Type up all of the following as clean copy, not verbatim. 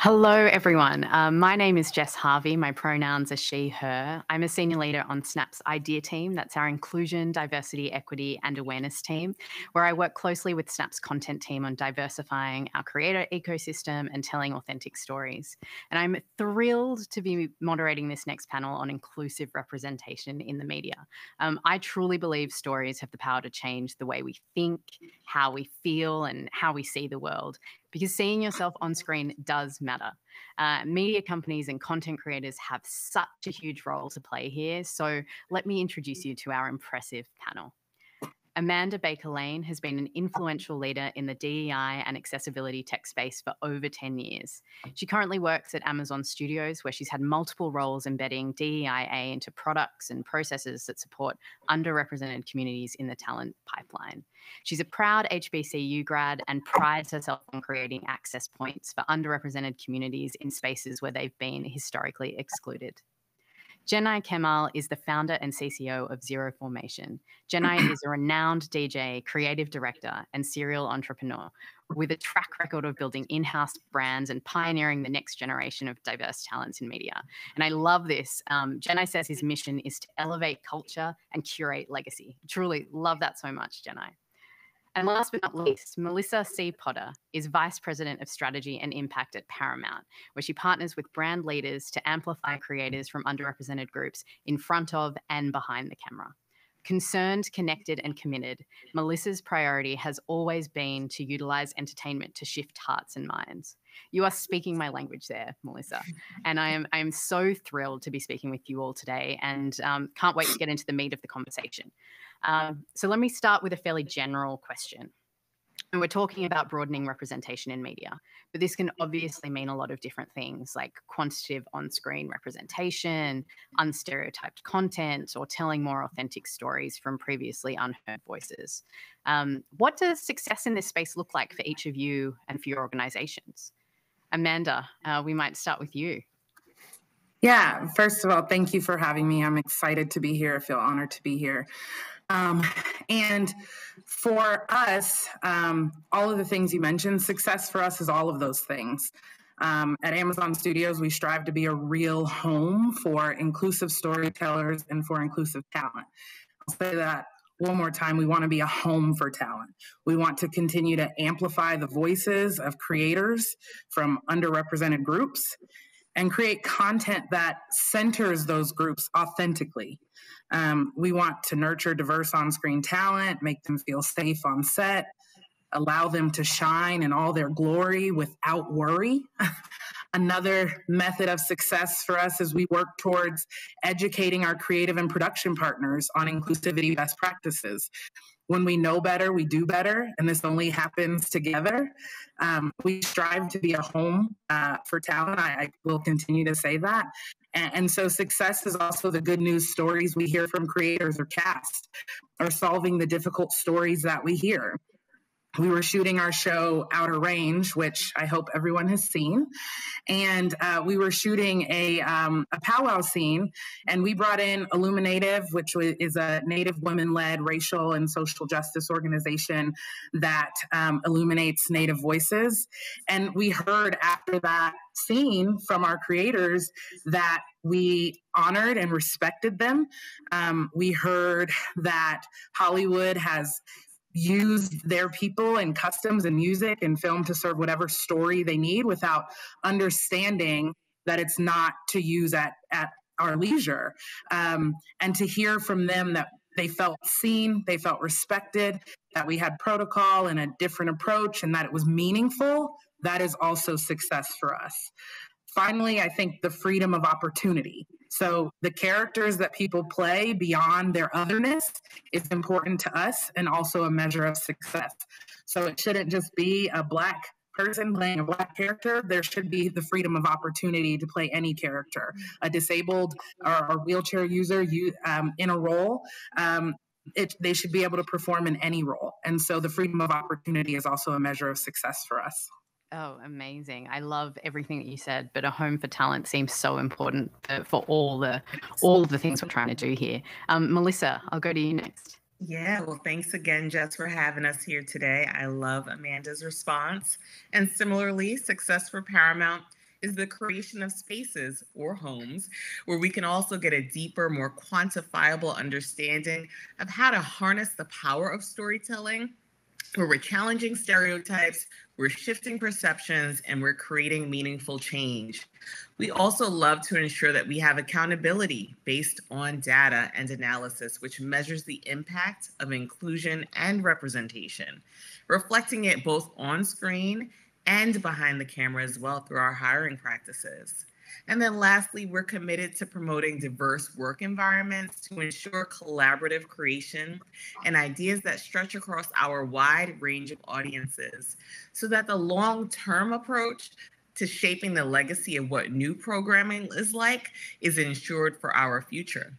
Hello, everyone. My name is Jess Harvey. My pronouns are she, her. I'm a senior leader on Snap's IDEA team. That's our inclusion, diversity, equity, and awareness team, where I work closely with Snap's content team on diversifying our creator ecosystem and telling authentic stories. And I'm thrilled to be moderating this next panel on inclusive representation in the media. I truly believe stories have the power to change the way we think, how we feel, and how we see the world, because seeing yourself on screen does matter. Media companies and content creators have such a huge role to play here. So let me introduce you to our impressive panel. Amanda Baker-Lane has been an influential leader in the DEI and accessibility tech space for over 10 years. She currently works at Amazon Studios, where she's had multiple roles embedding DEIA into products and processes that support underrepresented communities in the talent pipeline. She's a proud HBCU grad and prides herself on creating access points for underrepresented communities in spaces where they've been historically excluded. Jenai Kemal is the founder and CCO of Zero Formation. Jenai is a renowned DJ, creative director, and serial entrepreneur with a track record of building in-house brands and pioneering the next generation of diverse talents in media. And I love this. Jenai says his mission is to elevate culture and curate legacy. Truly love that so much, Jenai. And last but not least, Melissa C. Potter is Vice President of Strategy and Impact at Paramount, where she partners with brand leaders to amplify creators from underrepresented groups in front of and behind the camera. Concerned, connected, and committed, Melissa's priority has always been to utilize entertainment to shift hearts and minds. You are speaking my language there, Melissa, and I am so thrilled to be speaking with you all today, and can't wait to get into the meat of the conversation. So let me start with a fairly general question. And we're talking about broadening representation in media, but this can obviously mean a lot of different things, like quantitative on-screen representation, unstereotyped content, or telling more authentic stories from previously unheard voices. What does success in this space look like for each of you and for your organizations? Amanda, we might start with you. Yeah, first of all, thank you for having me. I'm excited to be here. I feel honored to be here. And for us, all of the things you mentioned, success for us is all of those things. At Amazon Studios, we strive to be a real home for inclusive storytellers and for inclusive talent. I'll say that one more time. We want to be a home for talent. We want to continue to amplify the voices of creators from underrepresented groups and create content that centers those groups authentically. We want to nurture diverse on-screen talent, make them feel safe on set, allow them to shine in all their glory without worry. Another method of success for us is we work towards educating our creative and production partners on inclusivity best practices. When we know better, we do better, and this only happens together. We strive to be a home for talent. I will continue to say that. And so success is also the good news stories we hear from creators or cast, or solving the difficult stories that we hear. We were shooting our show Outer Range, which I hope everyone has seen. And we were shooting a powwow scene, and we brought in Illuminative, which is a Native women-led racial and social justice organization that illuminates Native voices. And we heard after that scene from our creators that we honored and respected them. We heard that Hollywood has use their people and customs and music and film to serve whatever story they need without understanding that it's not to use at our leisure. And to hear from them that they felt seen, they felt respected, that we had protocol and a different approach, and that it was meaningful, that is also success for us. Finally, I think the freedom of opportunity. So the characters that people play beyond their otherness is important to us and also a measure of success. So it shouldn't just be a Black person playing a Black character. There should be the freedom of opportunity to play any character, a disabled or wheelchair user in a role. They should be able to perform in any role. And so the freedom of opportunity is also a measure of success for us. Oh, amazing. I love everything that you said, but a home for talent seems so important for all of the things we're trying to do here. Melissa, I'll go to you next. Yeah, well, thanks again, Jess, for having us here today. I love Amanda's response. And similarly, success for Paramount is the creation of spaces or homes where we can also get a deeper, more quantifiable understanding of how to harness the power of storytelling, where we're challenging stereotypes, we're shifting perceptions, and we're creating meaningful change. We also love to ensure that we have accountability based on data and analysis, which measures the impact of inclusion and representation, reflecting it both on screen and behind the camera as well through our hiring practices. And then lastly, we're committed to promoting diverse work environments to ensure collaborative creation and ideas that stretch across our wide range of audiences so that the long-term approach to shaping the legacy of what new programming is like is ensured for our future.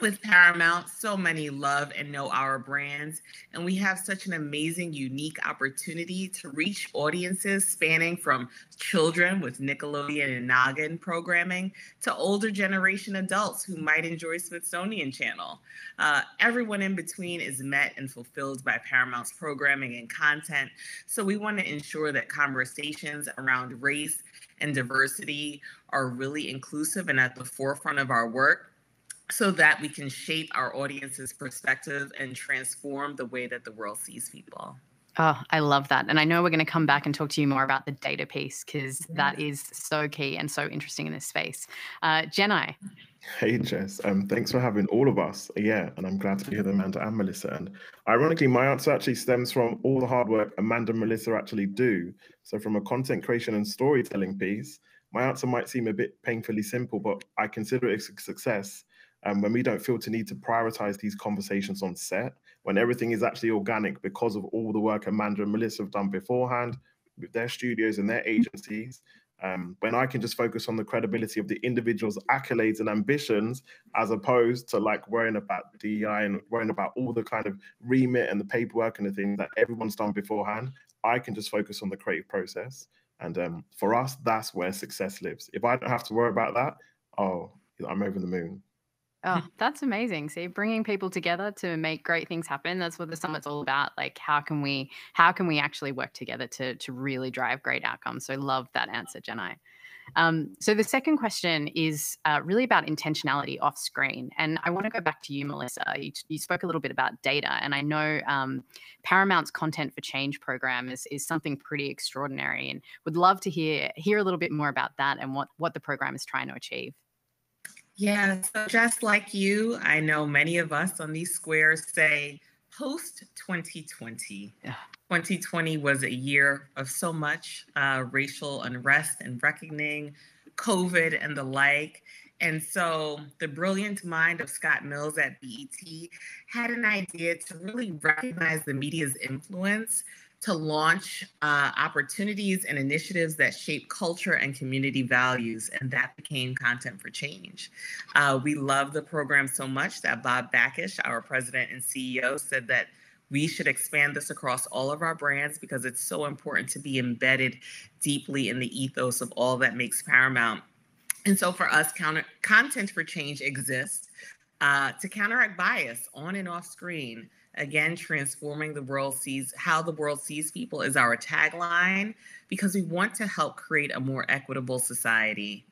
With Paramount, so many love and know our brands, and we have such an amazing, unique opportunity to reach audiences spanning from children with Nickelodeon and Noggin programming to older generation adults who might enjoy Smithsonian Channel. Everyone in between is met and fulfilled by Paramount's programming and content, so we want to ensure that conversations around race and diversity are really inclusive and at the forefront of our work, so that we can shape our audience's perspective and transform the way that the world sees people. Oh, I love that. And I know we're going to come back and talk to you more about the data piece because that is so key and so interesting in this space. Jenai. Hey, Jess. Thanks for having all of us. Yeah, and I'm glad to be here, Amanda and Melissa. And ironically, my answer actually stems from all the hard work Amanda and Melissa actually do. So from a content creation and storytelling piece, my answer might seem a bit painfully simple, but I consider it a success when we don't feel to need to prioritize these conversations on set, when everything is actually organic because of all the work Amanda and Melissa have done beforehand with their studios and their agencies. When I can just focus on the credibility of the individual's accolades and ambitions, as opposed to like worrying about DEI and worrying about all the kind of remit and the paperwork and the things that everyone's done beforehand, I can just focus on the creative process. And for us, that's where success lives. If I don't have to worry about that, oh, I'm over the moon. Oh, that's amazing. See, bringing people together to make great things happen. That's what the summit's all about. Like, how can we actually work together to really drive great outcomes? So love that answer, Jenai. So the second question is really about intentionality off screen. And I want to go back to you, Melissa. You spoke a little bit about data, and I know Paramount's Content for Change program is something pretty extraordinary, and would love to hear a little bit more about that and what the program is trying to achieve. Yeah, so just like you, I know many of us on these squares say post 2020. Yeah. 2020 was a year of so much racial unrest and reckoning, COVID and the like. And so the brilliant mind of Scott Mills at BET had an idea to really recognize the media's influence to launch opportunities and initiatives that shape culture and community values, and that became Content for Change. We love the program so much that Bob Backish, our president and CEO, said that we should expand this across all of our brands because it's so important to be embedded deeply in the ethos of all that makes Paramount. And so for us, Content for Change exists to counteract bias on and off screen. Again, transforming how the world sees people is our tagline because we want to help create a more equitable society.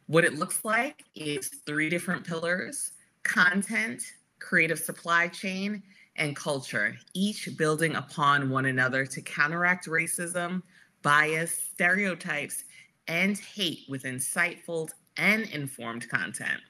What it looks like is 3 different pillars: content, creative supply chain, and culture, each building upon one another to counteract racism, bias, stereotypes, and hate with insightful and informed content.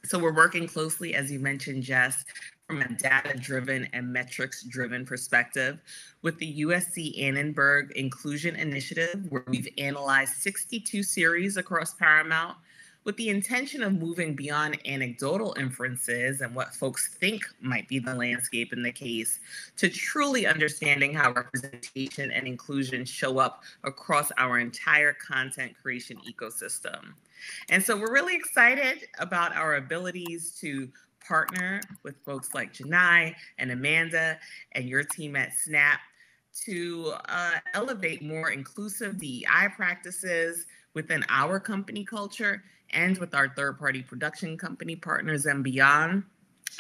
So we're working closely, as you mentioned, Jess, from a data-driven and metrics-driven perspective with the USC Annenberg Inclusion Initiative, where we've analyzed 62 series across Paramount with the intention of moving beyond anecdotal inferences and what folks think might be the landscape in the case to truly understanding how representation and inclusion show up across our entire content creation ecosystem. And so we're really excited about our abilities to partner with folks like Jenai and Amanda and your team at Snap to elevate more inclusive DEI practices within our company culture and with our third-party production company partners and beyond,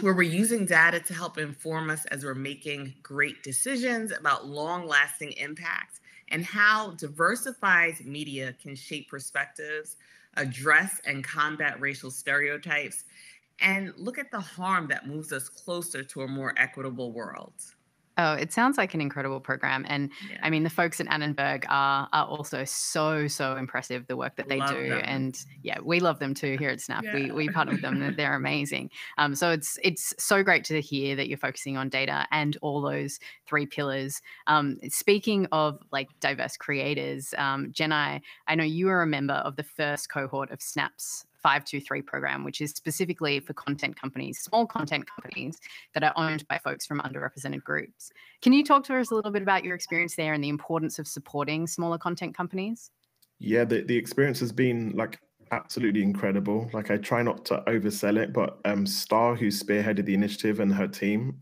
where we're using data to help inform us as we're making great decisions about long-lasting impact and how diversified media can shape perspectives, address and combat racial stereotypes, and look at the harm that moves us closer to a more equitable world. Oh, it sounds like an incredible program. And Yeah. I mean, the folks at Annenberg are also so impressive, the work that they Love do. them. And yeah, we love them too here at Snap. Yeah. We partner with them. They're amazing. So it's so great to hear that you're focusing on data and all those three pillars. Speaking of like diverse creators, Jenai, I know you are a member of the first cohort of Snap's 523 program, which is specifically for content companies, small content companies that are owned by folks from underrepresented groups. Can you talk to us a little bit about your experience there and the importance of supporting smaller content companies? Yeah, the experience has been like absolutely incredible. Like I try not to oversell it, but Star, who spearheaded the initiative, and her team,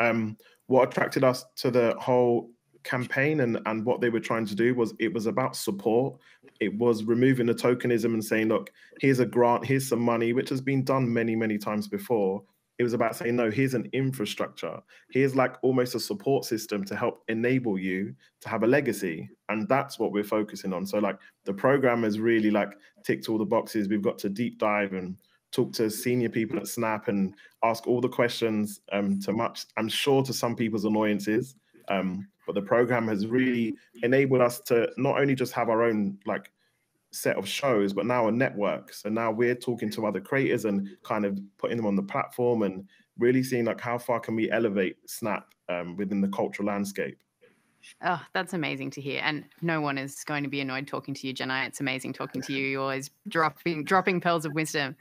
what attracted us to the whole campaign and what they were trying to do was it was about support. It was removing the tokenism and saying, look, here's a grant, here's some money, which has been done many times before. It was about saying, no, here's an infrastructure. Here's like almost a support system to help enable you to have a legacy. And that's what we're focusing on. So like the program has really like ticked all the boxes. We've got to deep dive and talk to senior people at Snap and ask all the questions to much, I'm sure, to some people's annoyances. But the program has really enabled us to not only just have our own like set of shows, but now a network. So now we're talking to other creators and kind of putting them on the platform and really seeing like how far can we elevate Snap within the cultural landscape. Oh, that's amazing to hear. And no one is going to be annoyed talking to you, Jenai. It's amazing talking to you. You're always dropping pearls of wisdom.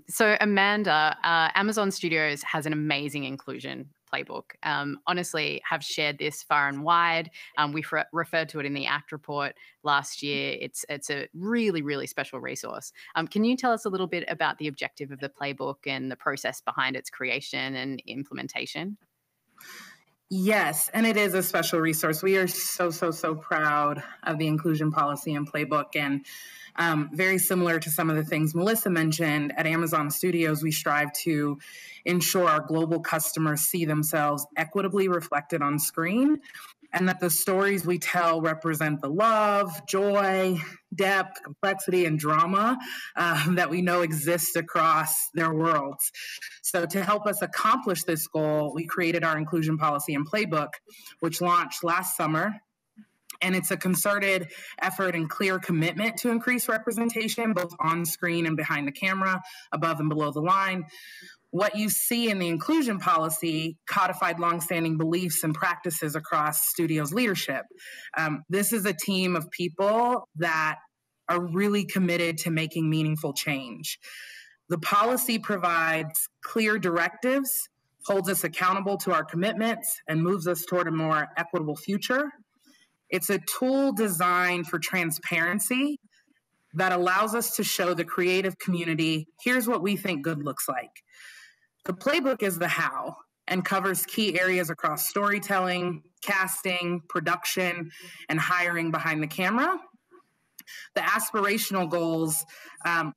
So Amanda, Amazon Studios has an amazing inclusion playbook. Honestly, have shared this far and wide. We referred to it in the ACT report last year. It's a really special resource. Can you tell us a little bit about the objective of the playbook and the process behind its creation and implementation? Yes, and it is a special resource. We are so proud of the inclusion policy and playbook. And very similar to some of the things Melissa mentioned, at Amazon Studios, we strive to ensure our global customers see themselves equitably reflected on screen, and that the stories we tell represent the love, joy, depth, complexity, and drama that we know exists across their worlds. So to help us accomplish this goal, we created our inclusion policy and playbook, which launched last summer. And it's a concerted effort and clear commitment to increase representation, both on screen and behind the camera, above and below the line. What you see in the inclusion policy codified longstanding beliefs and practices across studios leadership. This is a team of people that are really committed to making meaningful change. The policy provides clear directives, holds us accountable to our commitments, and moves us toward a more equitable future. It's a tool designed for transparency that allows us to show the creative community, here's what we think good looks like. The playbook is the how and covers key areas across storytelling, casting, production, and hiring behind the camera. The aspirational goals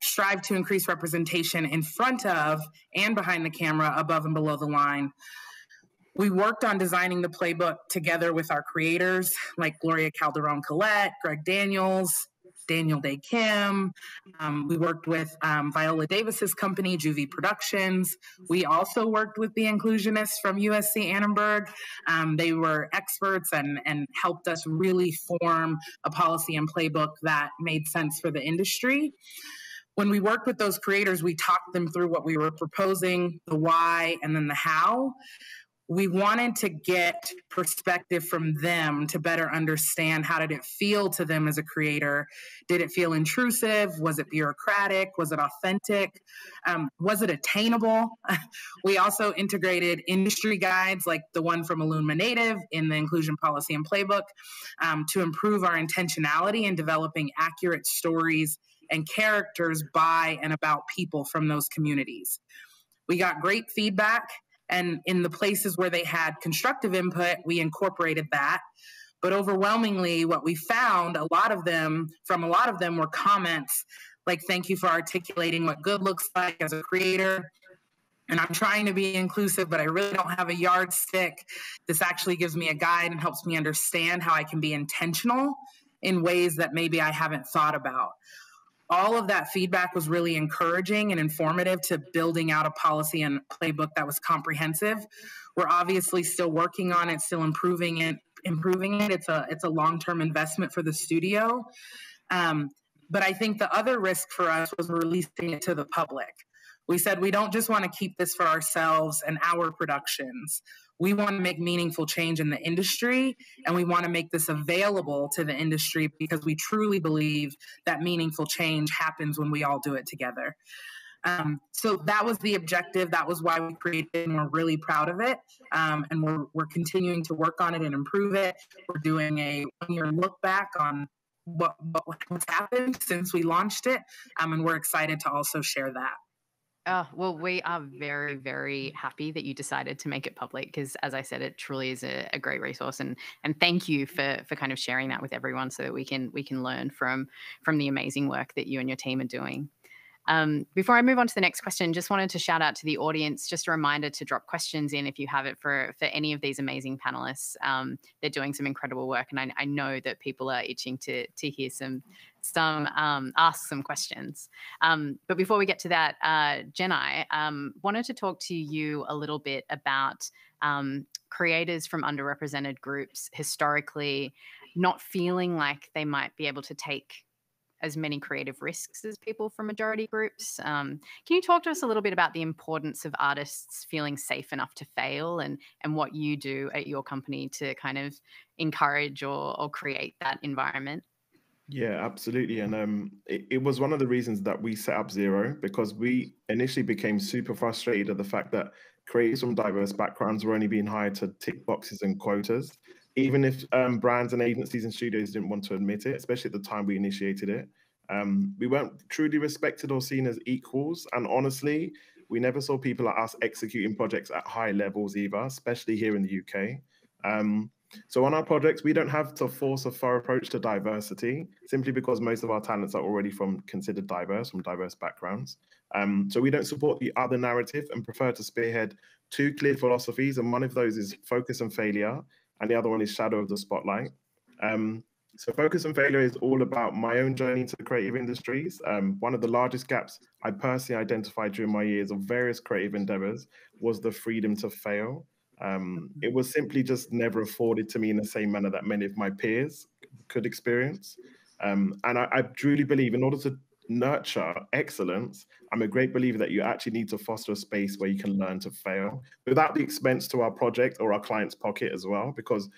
strive to increase representation in front of and behind the camera, above and below the line. We worked on designing the playbook together with our creators like Gloria Calderon-Collette, Greg Daniels, Daniel Day Kim. We worked with Viola Davis's company, Juvie Productions. We also worked with the inclusionists from USC Annenberg. They were experts and helped us really form a policy and playbook that made sense for the industry. When we worked with those creators, we talked them through what we were proposing, the why, and then the how. We wanted to get perspective from them to better understand how did it feel to them as a creator. Did it feel intrusive? Was it bureaucratic? Was it authentic? Was it attainable? We also integrated industry guides like the one from Illumina Native in the inclusion policy and playbook to improve our intentionality in developing accurate stories and characters by and about people from those communities. We got great feedback. And in the places where they had constructive input, we incorporated that. But overwhelmingly, what we found, a lot of them were comments like, thank you for articulating what good looks like as a creator. And I'm trying to be inclusive, but I really don't have a yardstick. This actually gives me a guide and helps me understand how I can be intentional in ways that maybe I haven't thought about. All of that feedback was really encouraging and informative to building out a policy and playbook that was comprehensive. We're obviously still working on it, still improving it. It's a long-term investment for the studio. But I think the other risk for us was releasing it to the public. We said we don't just want to keep this for ourselves and our productions. We want to make meaningful change in the industry, and we want to make this available to the industry because we truly believe that meaningful change happens when we all do it together. So that was the objective. That was why we created it, and we're really proud of it. And we're continuing to work on it and improve it. We're doing a one-year look back on what's happened since we launched it, and we're excited to also share that. Well, we are very, very happy that you decided to make it public because, as I said, it truly is a great resource. And thank you for kind of sharing that with everyone so that we can learn from the amazing work that you and your team are doing. Before I move on to the next question, just wanted to shout out to the audience. Just a reminder to drop questions in if you have it for any of these amazing panelists. They're doing some incredible work, and I know that people are itching to hear some ask some questions. But before we get to that, Jenai, wanted to talk to you a little bit about creators from underrepresented groups historically not feeling like they might be able to take as many creative risks as people from majority groups. Can you talk to us a little bit about the importance of artists feeling safe enough to fail and what you do at your company to kind of encourage or create that environment? Yeah, absolutely. And it was one of the reasons that we set up Zero, because we initially became super frustrated at the fact that creators from diverse backgrounds were only being hired to tick boxes and quotas, even if brands and agencies and studios didn't want to admit it, especially at the time we initiated it. We weren't truly respected or seen as equals. And honestly, we never saw people like us executing projects at high levels either, especially here in the UK. So on our projects, we don't have to force a thorough approach to diversity, simply because most of our talents are already considered diverse, from diverse backgrounds. So we don't support the other narrative and prefer to spearhead two clear philosophies. And one of those is focus and failure, and the other one is shadow of the spotlight. So focus and failure is all about my own journey into the creative industries. One of the largest gaps I personally identified during my years of various creative endeavors was the freedom to fail. It was simply just never afforded to me in the same manner that many of my peers could experience. And I truly believe in order to nurture excellence, I'm a great believer that you actually need to foster a space where you can learn to fail without the expense to our project or our client's pocket as well, because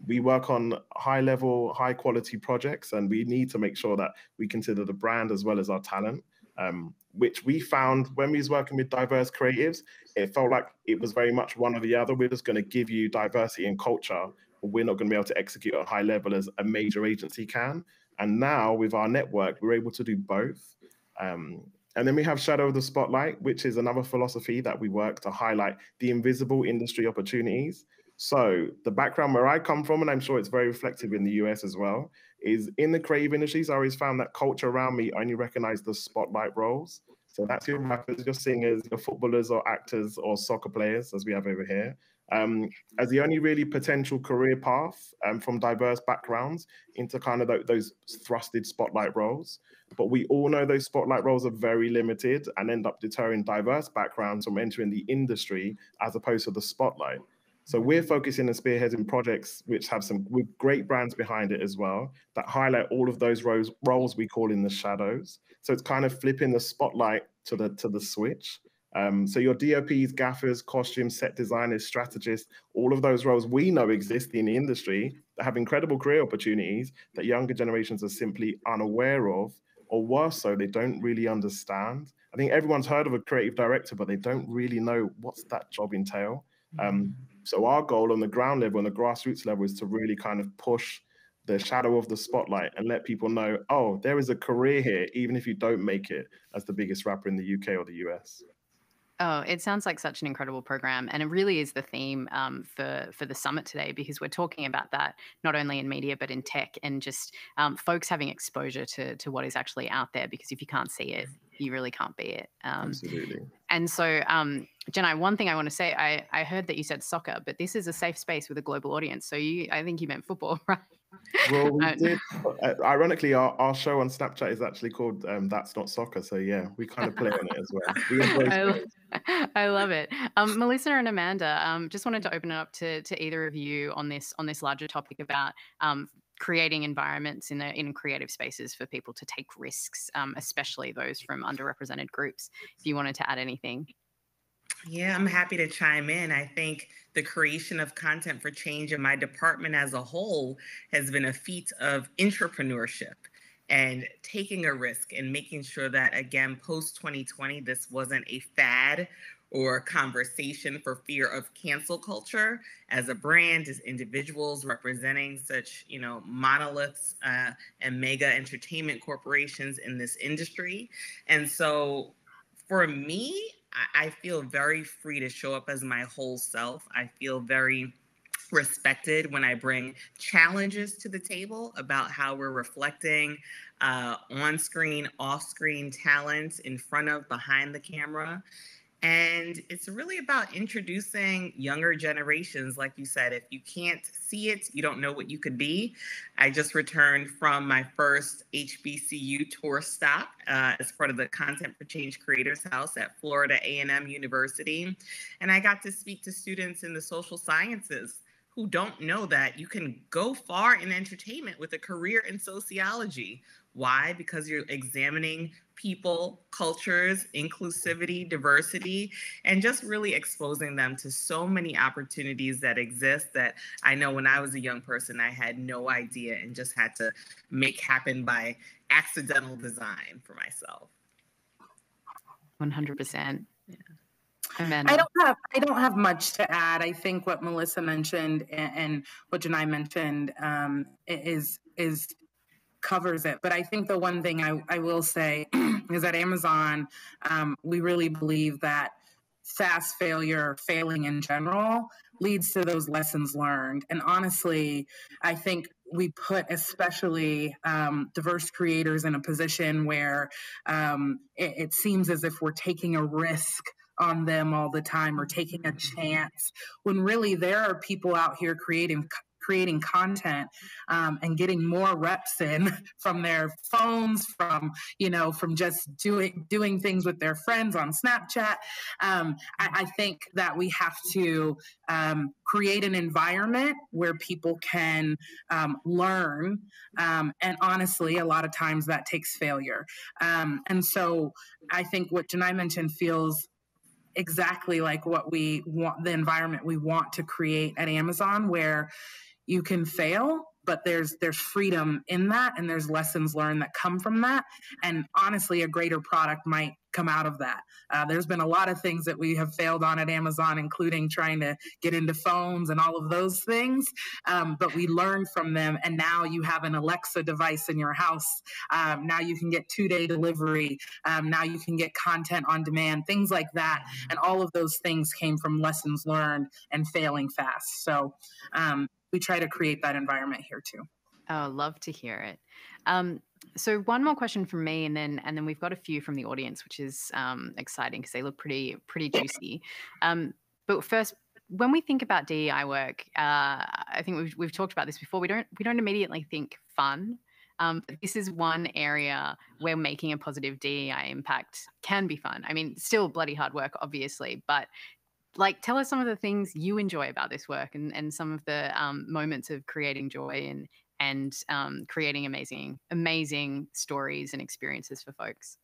we work on high level, high quality projects, and we need to make sure that we consider the brand as well as our talent. Which we found when we was working with diverse creatives, it felt like it was very much one or the other. We're just going to give you diversity and culture, but we're not going to be able to execute at a high level as a major agency can. And now with our network, we're able to do both. And then we have Shadow of the Spotlight, which is another philosophy that we work to highlight the invisible industry opportunities. So the background where I come from, and I'm sure it's very reflective in the US as well, is in the creative industries, I always found that culture around me only recognized the spotlight roles. So that's your rappers, your singers, your footballers or actors or soccer players, as we have over here, as the only really potential career path from diverse backgrounds into kind of those thrusted spotlight roles. But we all know those spotlight roles are very limited and end up deterring diverse backgrounds from entering the industry as opposed to the spotlight. So we're focusing and spearheading projects which have some great brands behind it as well, that highlight all of those roles we call in the shadows. So it's kind of flipping the spotlight to the switch. So your DOPs, gaffers, costumes, set designers, strategists, all of those roles we know exist in the industry that have incredible career opportunities that younger generations are simply unaware of, or worse so, they don't really understand. I think everyone's heard of a creative director, but they don't really know what's that job entail. So our goal on the ground level, on the grassroots level, is to really kind of push the shadow of the spotlight and let people know, oh, there is a career here, even if you don't make it as the biggest rapper in the UK or the US. Oh, it sounds like such an incredible program. And it really is the theme for the summit today, because we're talking about that not only in media, but in tech, and just folks having exposure to what is actually out there, because if you can't see it, you really can't be it. Absolutely. And so, Jenai, one thing I want to say, I heard that you said soccer, but this is a safe space with a global audience. So I think you meant football, right? Well, we did. Ironically, our show on Snapchat is actually called "That's Not Soccer." So yeah, we kind of play on it as well. We embrace it. I love it. Melissa and Amanda, just wanted to open it up to either of you on this larger topic about creating environments in creative spaces for people to take risks, especially those from underrepresented groups. If you wanted to add anything. Yeah, I'm happy to chime in. I think the creation of content for change in my department as a whole has been a feat of entrepreneurship and taking a risk and making sure that, again, post 2020, this wasn't a fad or a conversation for fear of cancel culture. As a brand, as individuals representing such, monoliths and mega entertainment corporations in this industry. And so for me, I feel very free to show up as my whole self. I feel very respected when I bring challenges to the table about how we're reflecting on-screen, off-screen talent in front of, behind the camera. And it's really about introducing younger generations. Like you said, if you can't see it, you don't know what you could be. I just returned from my first HBCU tour stop as part of the Content for Change Creators House at Florida A&M University. And I got to speak to students in the social sciences who don't know that you can go far in entertainment with a career in sociology. Why? Because you're examining people, cultures, inclusivity, diversity, and just really exposing them to so many opportunities that exist that I know when I was a young person, I had no idea and just had to make happen by accidental design for myself. 100%. Yeah. Amanda. I don't have much to add. I think what Melissa mentioned and what Janai mentioned is covers it. But I think the one thing I will say is at Amazon, we really believe that fast failure, failing in general, leads to those lessons learned. And honestly, I think we put especially diverse creators in a position where it seems as if we're taking a risk on them all the time or taking a chance, when really there are people out here creating content and getting more reps in from their phones, from just doing things with their friends on Snapchat. I think that we have to create an environment where people can learn, and honestly, a lot of times that takes failure. And so I think what Janai mentioned feels exactly like what we want, the environment we want to create at Amazon, where you can fail, but there's freedom in that, and there's lessons learned that come from that. And honestly, a greater product might come out of that. There's been a lot of things that we have failed on at Amazon, including trying to get into phones and all of those things. But we learned from them, and now you have an Alexa device in your house. Now you can get 2-day delivery. Now you can get content on demand, things like that. And all of those things came from lessons learned and failing fast. So we try to create that environment here too. Oh, love to hear it. So one more question from me, and then we've got a few from the audience, which is exciting because they look pretty juicy. But first, when we think about DEI work, I think we've talked about this before. We don't immediately think fun. But this is one area where making a positive DEI impact can be fun. I mean, still bloody hard work, obviously, but tell us some of the things you enjoy about this work and some of the moments of creating joy and creating amazing stories and experiences for folks.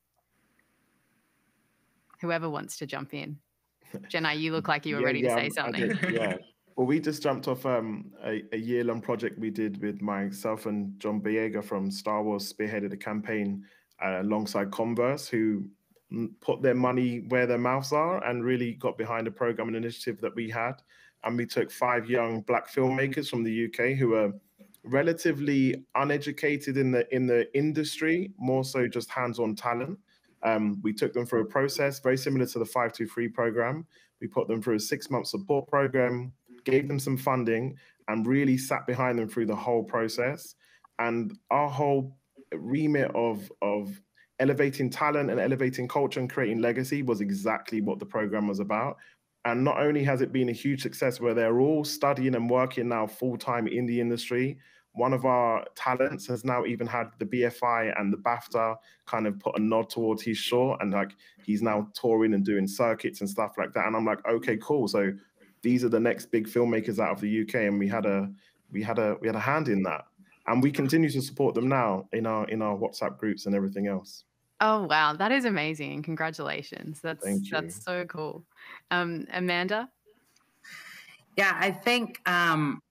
Whoever wants to jump in. Janai, you look like you were ready to say something. Yeah. Well, we just jumped off a year-long project we did with myself and John Boyega from Star Wars, spearheaded a campaign alongside Converse, who put their money where their mouths are and really got behind a program and initiative that we had. And we took 5 young Black filmmakers from the UK who are relatively uneducated in the industry, more so just hands-on talent. We took them through a process very similar to the 523 program. We put them through a 6-month support program, gave them some funding, and really sat behind them through the whole process. And our whole remit of elevating talent and elevating culture and creating legacy was exactly what the program was about. And not only has it been a huge success where they're all studying and working now full-time in the industry, one of our talents has now even had the BFI and the BAFTA kind of put a nod towards his short, and like he's now touring and doing circuits and stuff like that. And I'm like, okay, cool. So these are the next big filmmakers out of the UK, and we had a hand in that, and we continue to support them now in our WhatsApp groups and everything else. Oh, wow. That is amazing. Congratulations. Thank you. That's so cool. Amanda? Yeah, I think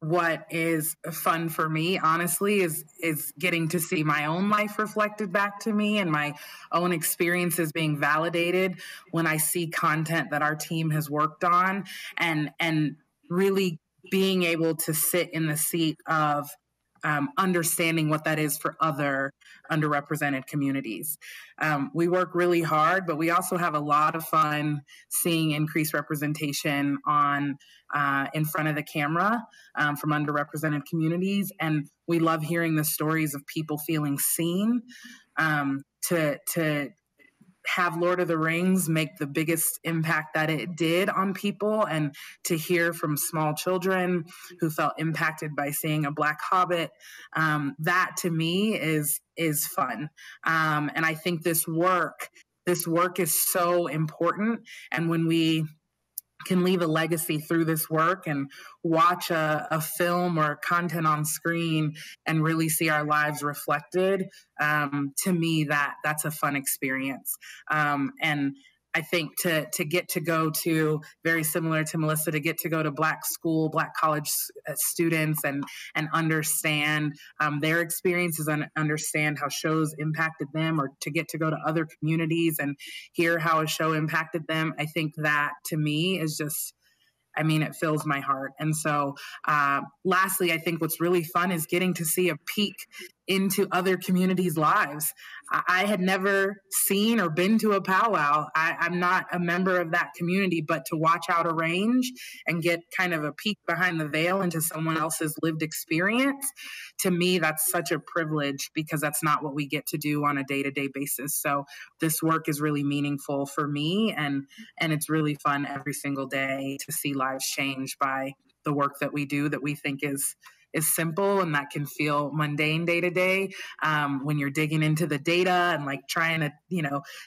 what is fun for me, honestly, is getting to see my own life reflected back to me and my own experiences being validated when I see content that our team has worked on, and really being able to sit in the seat of understanding what that is for other underrepresented communities. We work really hard, but we also have a lot of fun seeing increased representation on in front of the camera from underrepresented communities. And we love hearing the stories of people feeling seen. To have Lord of the Rings make the biggest impact that it did on people, and to hear from small children who felt impacted by seeing a Black Hobbit, that to me is fun. And I think this work is so important. And when we can leave a legacy through this work and watch a film or content on screen and really see our lives reflected, to me, that's a fun experience. And I think to get to go to, very similar to Melissa, to get to go to Black college students and understand their experiences and understand how shows impacted them, or to get to go to other communities and hear how a show impacted them. I think that to me is just, I mean, it fills my heart. And so lastly, I think what's really fun is getting to see a peek into other communities' lives. I had never seen or been to a powwow. I'm not a member of that community, but to watch Out of Range and get kind of a peek behind the veil into someone else's lived experience, to me, that's such a privilege, because that's not what we get to do on a day-to-day basis. So this work is really meaningful for me, and it's really fun every single day to see lives change by the work that we do, that we think is simple and that can feel mundane day to day, when you're digging into the data and like trying to,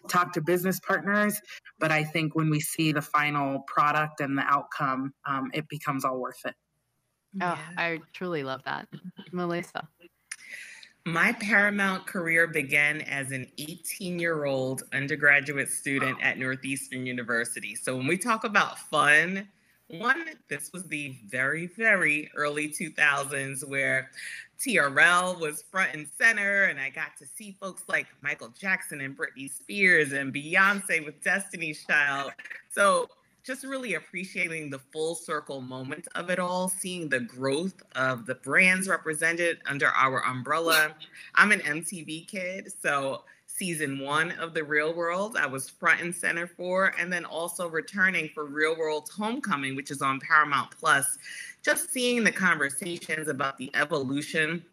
talk to business partners. But I think when we see the final product and the outcome, it becomes all worth it. Oh, I truly love that. Melissa? My Paramount career began as an 18-year-old undergraduate student at Northeastern University. So when we talk about fun, this was the very, very early 2000s where TRL was front and center, and I got to see folks like Michael Jackson and Britney Spears and Beyonce with Destiny's Child. So just really appreciating the full circle moment of it all, seeing the growth of the brands represented under our umbrella. I'm an MTV kid, so season 1 of The Real World, I was front and center for, and then also returning for Real World's Homecoming, which is on Paramount Plus. Just seeing the conversations about the evolution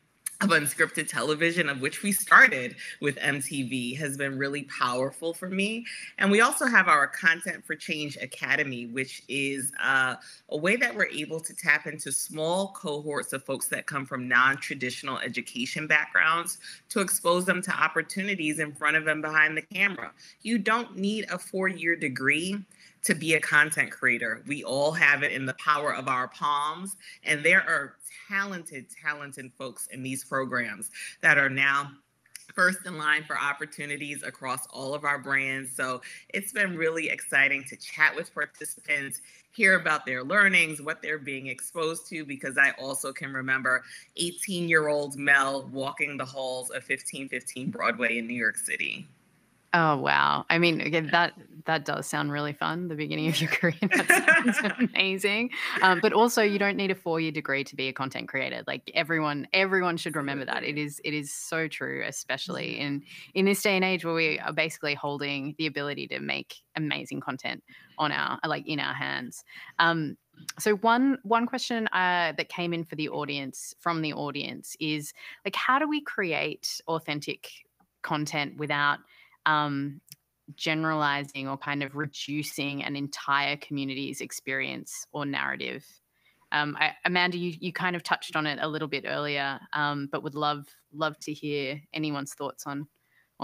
of unscripted television, of which we started with MTV, has been really powerful for me. And we also have our Content for Change Academy, which is a way that we're able to tap into small cohorts of folks that come from non-traditional education backgrounds to expose them to opportunities in front of and behind the camera. You don't need a 4-year degree to be a content creator. We all have it in the power of our palms, and there are talented folks in these programs that are now first in line for opportunities across all of our brands. So it's been really exciting to chat with participants, hear about their learnings, what they're being exposed to, because I also can remember 18-year-old Mel walking the halls of 1515 Broadway in New York City. Oh, wow. I mean, again, that does sound really fun, the beginning of your career. That sounds amazing. But also, you don't need a 4-year degree to be a content creator. Like everyone should remember that. It is so true, especially in this day and age where we are basically holding the ability to make amazing content in our hands. So one question that came in from the audience is, like, how do we create authentic content without generalizing or kind of reducing an entire community's experience or narrative? Amanda, you kind of touched on it a little bit earlier, but would love to hear anyone's thoughts on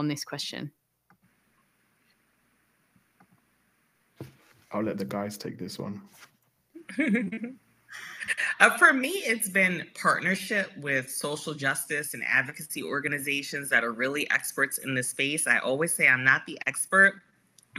this question. I'll let the guys take this one. For me, it's been partnership with social justice and advocacy organizations that are really experts in this space. I always say I'm not the expert,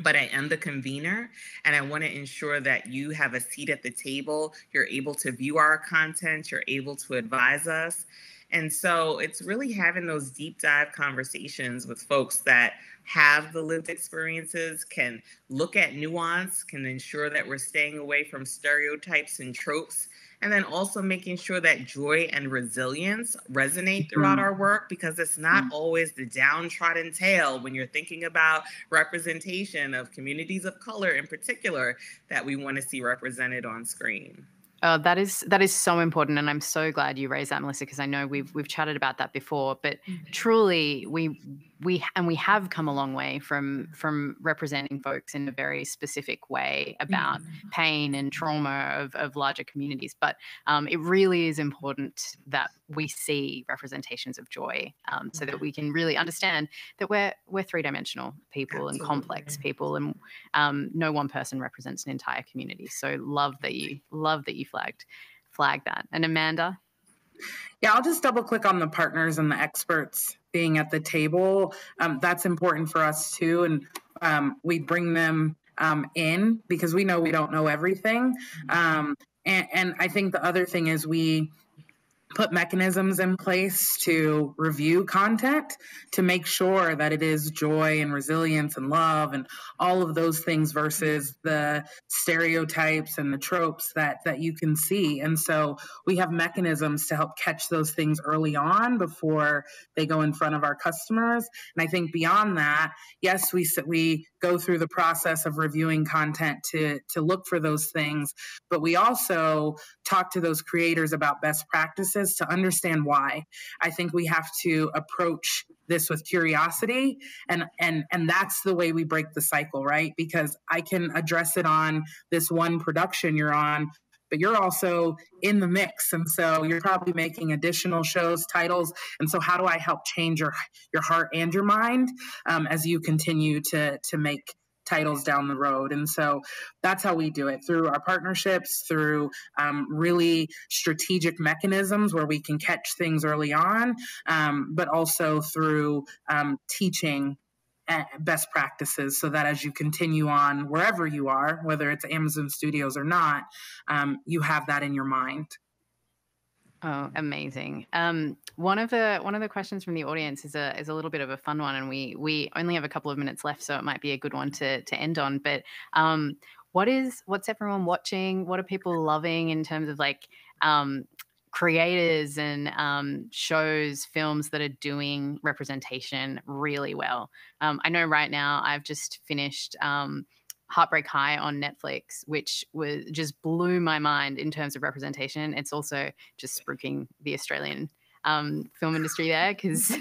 but I am the convener, and I want to ensure that you have a seat at the table. You're able to view our content. You're able to advise us. And so it's really having those deep dive conversations with folks that have the lived experiences, can look at nuance, can ensure that we're staying away from stereotypes and tropes, and then also making sure that joy and resilience resonate throughout our work, because it's not always the downtrodden tale when you're thinking about representation of communities of color in particular that we want to see represented on screen. That is so important, and I'm so glad you raised that, Melissa, because I know we've chatted about that before. But truly, we have come a long way from representing folks in a very specific way about pain and trauma of larger communities. But it really is important that we see representations of joy, so that we can really understand that we're three-dimensional people and complex people, and no one person represents an entire community. So love that you flagged that. And Amanda? Yeah, I'll just double click on the partners and the experts being at the table. That's important for us too. And we bring them in because we know we don't know everything. And I think the other thing is we put mechanisms in place to review content to make sure that it is joy and resilience and love and all of those things versus the stereotypes and the tropes that you can see. And so we have mechanisms to help catch those things early on before they go in front of our customers. And I think beyond that, yes, we go through the process of reviewing content to look for those things, but we also talk to those creators about best practices to understand why. I think we have to approach this with curiosity, and that's the way we break the cycle, right? Because I can address it on this one production you're on, but you're also in the mix, and so you're probably making additional shows, titles, and so how do I help change your heart and your mind as you continue to make titles down the road? And so that's how we do it, through our partnerships, through really strategic mechanisms where we can catch things early on, but also through teaching best practices so that as you continue on wherever you are, whether it's Amazon Studios or not, you have that in your mind. Oh, amazing. One of the questions from the audience is a little bit of a fun one, and we only have a couple of minutes left, so it might be a good one to end on. But what's everyone watching? What are people loving in terms of like creators and shows, films that are doing representation really well? I know right now I've just finished Heartbreak High on Netflix, which just blew my mind in terms of representation. It's also just spooking the Australian film industry there, because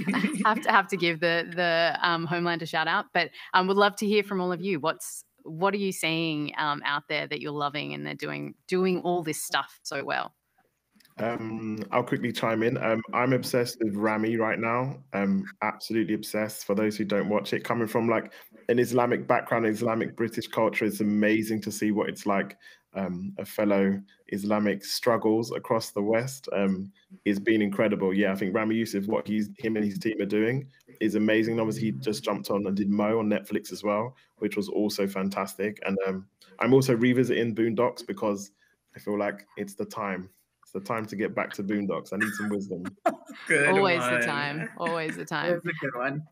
have to give the homeland a shout out. But would love to hear from all of you. What are you seeing out there that you're loving and they're doing all this stuff so well? I'll quickly chime in. I'm obsessed with Rami right now. Absolutely obsessed. For those who don't watch it, coming from like an Islamic background, Islamic British culture, it's amazing to see what it's like. A fellow Islamic struggles across the West. It's been incredible. Yeah, I think Rami Youssef, what him and his team are doing is amazing. Obviously, he just jumped on and did Mo on Netflix as well, which was also fantastic. And I'm also revisiting Boondocks because I feel like it's the time. It's the time to get back to Boondocks. I need some wisdom. Good Always one. the time. Always the time. That's a good one.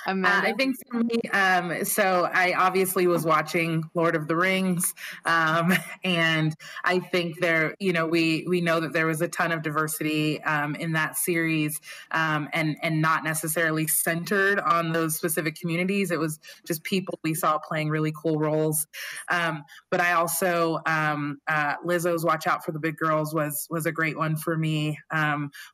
Amanda? I think for me, so I obviously was watching Lord of the Rings, and I think we know that there was a ton of diversity in that series, and not necessarily centered on those specific communities. It was just people we saw playing really cool roles. But I also Lizzo's Watch Out for the Big Girl Girls was a great one for me.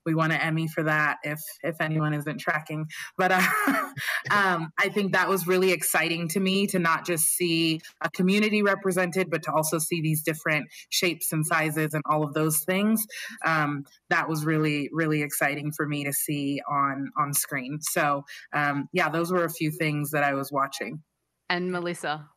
We won an Emmy for that, if anyone isn't tracking. But I think that was really exciting to me, to not just see a community represented, but to also see these different shapes and sizes and all of those things. That was really, really exciting for me to see on screen. So yeah, those were a few things that I was watching. And Melissa,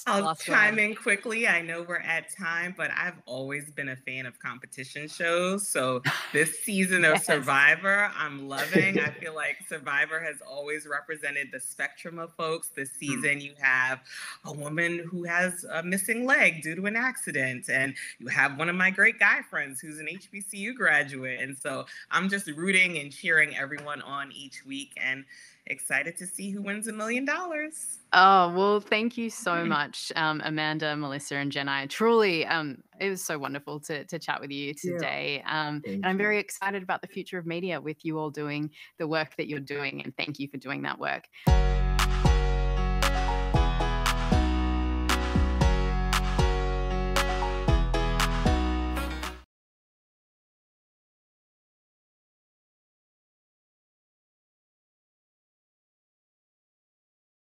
I'll chime word. in quickly. I know we're at time, but I've always been a fan of competition shows. So this season of Survivor, I'm loving. I feel like Survivor has always represented the spectrum of folks. This season, you have a woman who has a missing leg due to an accident, and you have one of my great guy friends who's an HBCU graduate. And so I'm just rooting and cheering everyone on each week, and excited to see who wins $1 million. Oh, well, thank you so much, Amanda, Melissa, and Jenna. Truly, it was so wonderful to chat with you today. And I'm very excited about the future of media with you all doing the work that you're doing. And thank you for doing that work.